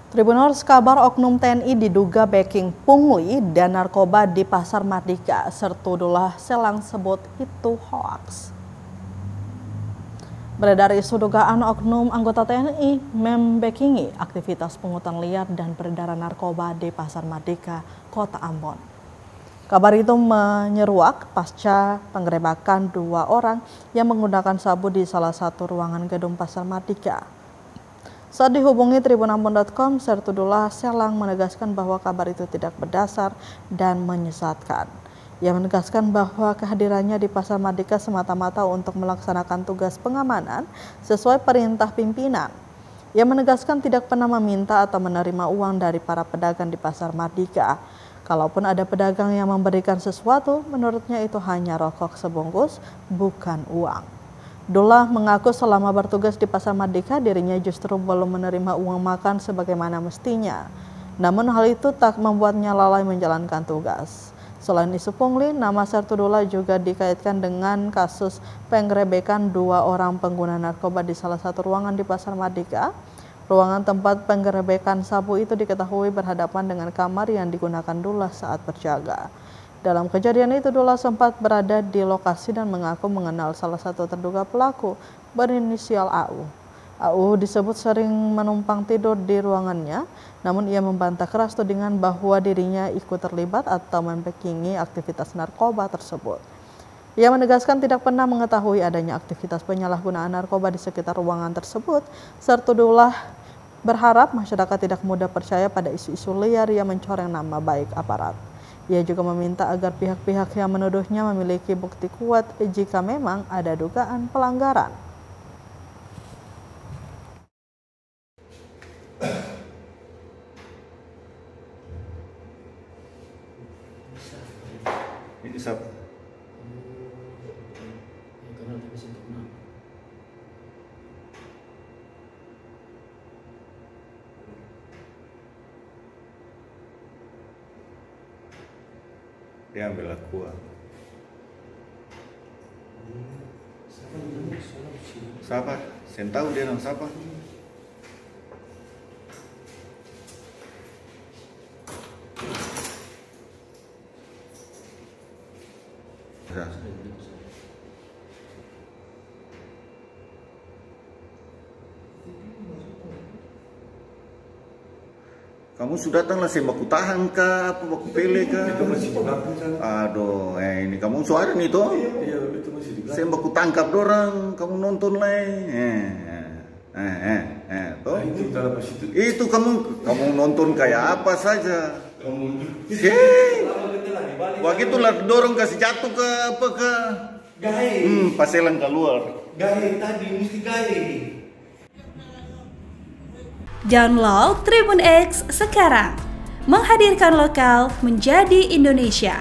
Tribunnews kabar oknum TNI diduga backing pungli dan narkoba di Pasar Mardika. Sertudullah Selang sebut itu hoaks. Beredar isu dugaan oknum anggota TNI membackingi aktivitas pungutan liar dan peredaran narkoba di Pasar Mardika, Kota Ambon. Kabar itu menyeruak pasca penggerebekan 2 orang yang menggunakan sabu di salah satu ruangan gedung Pasar Mardika. Saat dihubungi tribunambon.com, Sertudullah Selang menegaskan bahwa kabar itu tidak berdasar dan menyesatkan. Ia menegaskan bahwa kehadirannya di Pasar Mardika semata-mata untuk melaksanakan tugas pengamanan sesuai perintah pimpinan. Ia menegaskan tidak pernah meminta atau menerima uang dari para pedagang di Pasar Mardika. Kalaupun ada pedagang yang memberikan sesuatu, menurutnya itu hanya rokok sebungkus, bukan uang. Dullah mengaku selama bertugas di Pasar Mardika dirinya justru belum menerima uang makan sebagaimana mestinya. Namun hal itu tak membuatnya lalai menjalankan tugas. Selain isu pungli, nama Sertudullah juga dikaitkan dengan kasus penggerebekan 2 orang pengguna narkoba di salah satu ruangan di Pasar Mardika. Ruangan tempat penggerebekan sabu itu diketahui berhadapan dengan kamar yang digunakan Dullah saat berjaga. Dalam kejadian itu, Dullah sempat berada di lokasi dan mengaku mengenal salah satu terduga pelaku berinisial AU. AU disebut sering menumpang tidur di ruangannya, namun ia membantah keras tudingan bahwa dirinya ikut terlibat atau membackingi aktivitas narkoba tersebut. Ia menegaskan tidak pernah mengetahui adanya aktivitas penyalahgunaan narkoba di sekitar ruangan tersebut. Sertudullah berharap masyarakat tidak mudah percaya pada isu-isu liar yang mencoreng nama baik aparat. Ia juga meminta agar pihak-pihak yang menuduhnya memiliki bukti kuat jika memang ada dugaan pelanggaran. Ini siapa? Dia ambil aku. Siapa? Saya tahu dia nama siapa. Kamu sudah datanglah, saya baku tahan kah, apa baku pele kah? Itu masih di belakang kan? Aduh, ini kamu suara nih toh? Iya, itu masih di belakang. Saya baku tangkap dorang, kamu nonton lah. Toh? Nah, itu dalam situ. Itu kamu nonton kayak apa saja? Kamu begitulah dorong kasih jatuh ke apa ke? Gahe. Paselan keluar. Gahe tadi mesti gahe. Download Tribun X sekarang, menghadirkan lokal menjadi Indonesia.